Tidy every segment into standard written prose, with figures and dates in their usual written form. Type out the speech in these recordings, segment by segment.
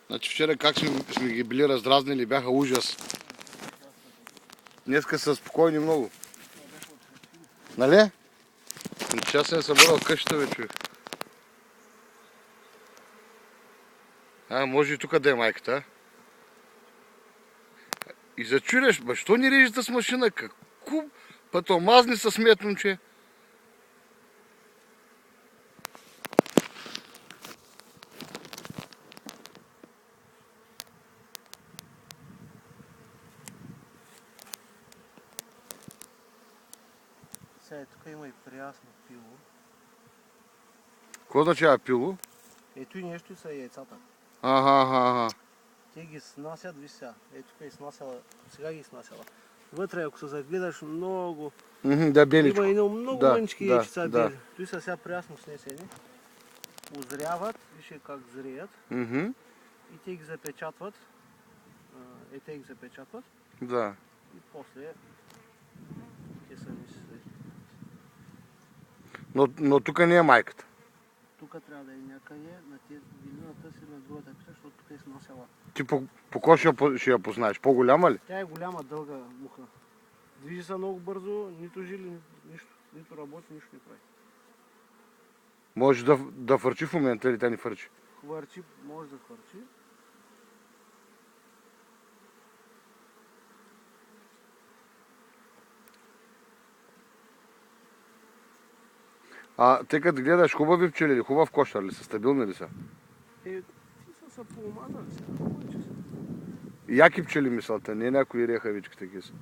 Значи вчера как сме ги били раздразнили, бяха ужас. Днеска са спокойни много. Нали? Сейчас съм събрал къщата, бе, човек. Може и тук да е майката, а? И зачуряш, бе, що ни режете с машина? Какво пътомазни са смет, момче? Сега тук има и прясно пило. Какво означава пило? Ето и нещо са яйцата. Ага. Те ги снасят, виж сега. Ето тук е снасяла, сега ги снасяла. Вътре, ако се загледаш много, Да, беличко. има едно много мънички яйчица бели. Той са сега прясно снесени. Озряват, вижте как зреят. И те ги запечатват. Те ги запечатват. Да. И после те са ни се... Но тук не е майката. Тук трябва да е някъде, на вилината си на другата къща, защото тук е снасяла. Ти по кой ще я познаеш? По-голяма ли? Тя е голяма, дълга муха. Движи се много бързо, нито жили, нищо, нито работи, нищо не прави. Може да фърчи в момента или тя не фърчи? Хвърчи, може да хвърчи. Те като гледаш хубави пчели или хубав кошар ли са? Стабилни ли са? Ти са поумазали сега. Яки пчели мисълта, не някои рехавички такива са.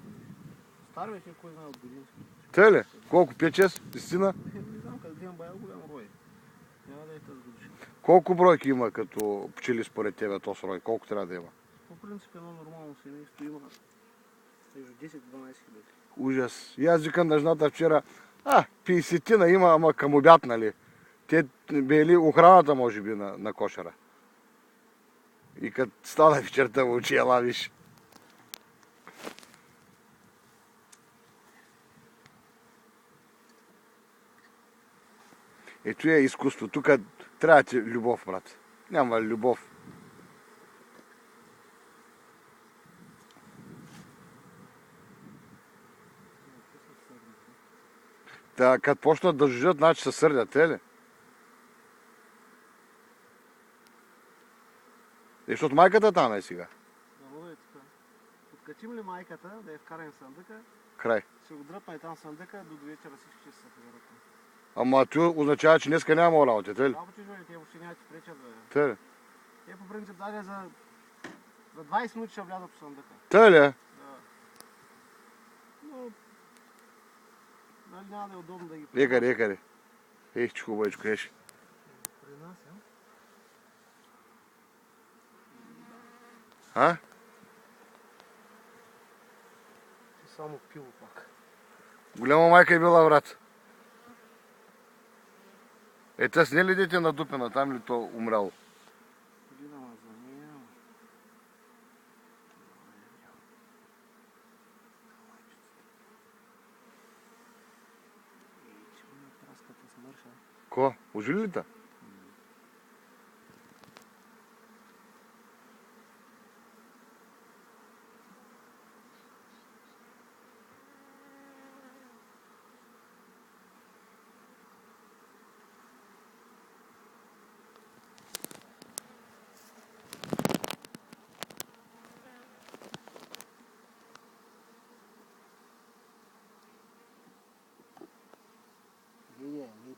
Старвите, кой знае от години. Те ли? Колко? 5-6? Истина? Не знам, къде имам бая голям рой. Няма да е тази годишна. Колко бройки има като пчели според тебе този рой? Колко трябва да има? По принцип едно нормално семейство има между 10-12 хиляди. Ужас. И аз викам на жената вчера, 50-тина има, ама към обяд, нали? Те били охраната, може би, на кошара. И като стана вечерта в очи, ела, виж. Ето е изкуство. Тук трябва ти любов, брат. Няма любов. Като почнат да жужат, значи се сърдят, ли? Защото майката там е сега. Да, е така. Откачим ли майката, да я вкараме в съндъка, Край. ще го дръпнем там в съндъка, до вечера всички ще се съберат. Ама това означава, че днеска няма работа, те ли? Работи, жени, те въобще няма ти пречат, бе. Те ли? Те по принцип даже за 20 минути ще влязат в съндъка. Те ли? Да. Но... Нали няма да е удобно да ги... Екаре. Ех, хубавичко, еш. Принасям. Само пило пак. Голяма майка е била, брат. Те с не ли дете надупена, там ли то умряло? Ко? Ожили ли та?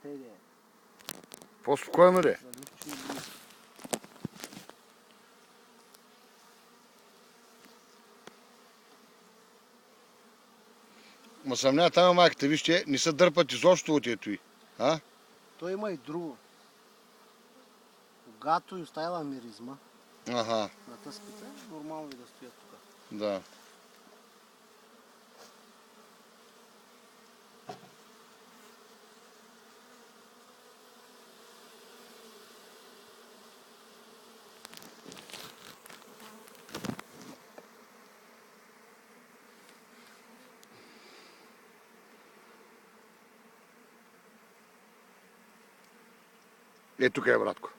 Иде. По-спокойно ли? Ма съмня, там е майката, вижте, не се дърпат изобщо от ето и. Той има и друго. Когато и оставила миризма на тъските, нормално е да стоят тук. Да. Тук е, братко.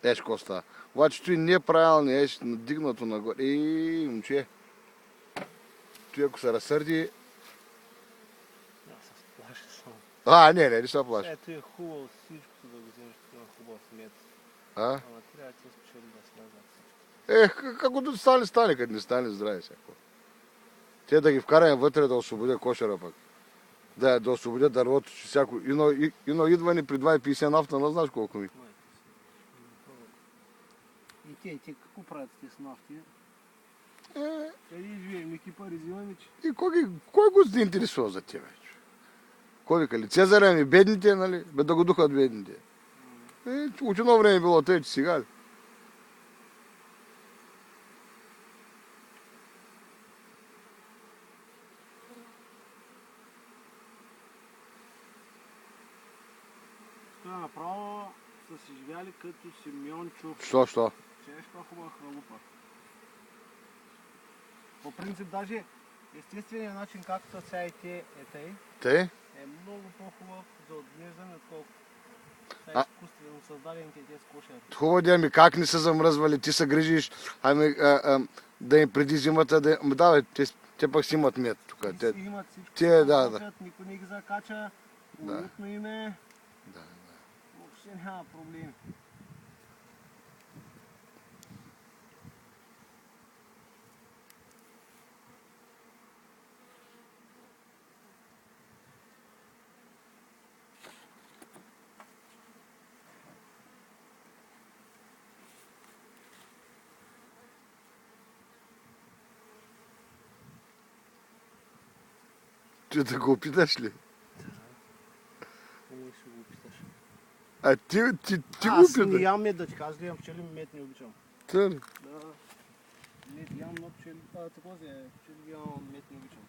Еш, какво става? Обаче той неправилно, еш, надигнато нагоре. Момче. Той ако се разсърди... Аз се сплаши само. Не се плаши. Ето е хубаво всичкото да го вземеш на хубав смет. А? Ама трябва да ти спечели да слязат всичко. Каквото стане, стане, като не стане, здраве всяко. Те да ги вкараме вътре да освободя кошера пък. Да освободя дървото, че всяко... Ино идване при 2,50 нафта, не знаеш колко ми. И те какво правят с тези нафти? Къде живеем, ники пари взимаме, че... И кой го се интересува за тебе? Кой вика ли? Цезаря ми бедните, нали? Бе да го духат бедните. От едно време било тъй, че сега ли? Той направо са си живяли като Симеончо. Що? Че е хубава халупа. По принцип, даже естественият начин, както са сега и те Те? е много по-хубав за отглеждане, отколкото са изкуствено създадените тези кошери. Хубаво да ми как не са замръзвали, ти се грижиш, да им преди зимата да... Да, бе, те пък си имат мед тук. Те си имат всичко, никой не ги закача, уютно им е. Въобще няма проблеми. Ти да го опиташ ли? Не ще го опиташ. А ти го Аз не опитай. ям мед, да ти кажа, гледам пчели, мед не обичам. Да. Да. Мед ям, но пчели, такова си е, пчели ям, мед не обичам.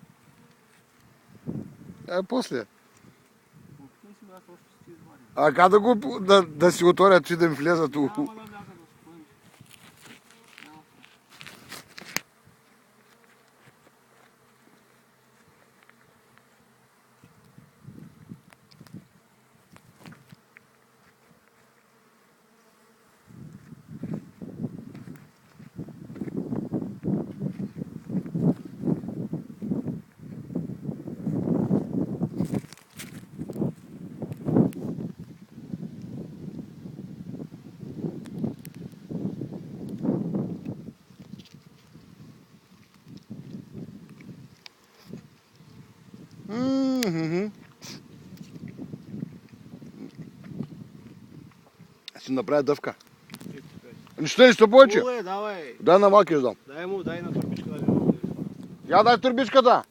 После. Опитай си, аз още ще ти извадя. А как да си отворят, че да им влезат? Няма да вляза да спомниш. Няма. Си направя дъвка. Нищо повече. Оле, давай. Дай на малки дам. Дай му, дай на турбичка да ви. Я дай турбичката.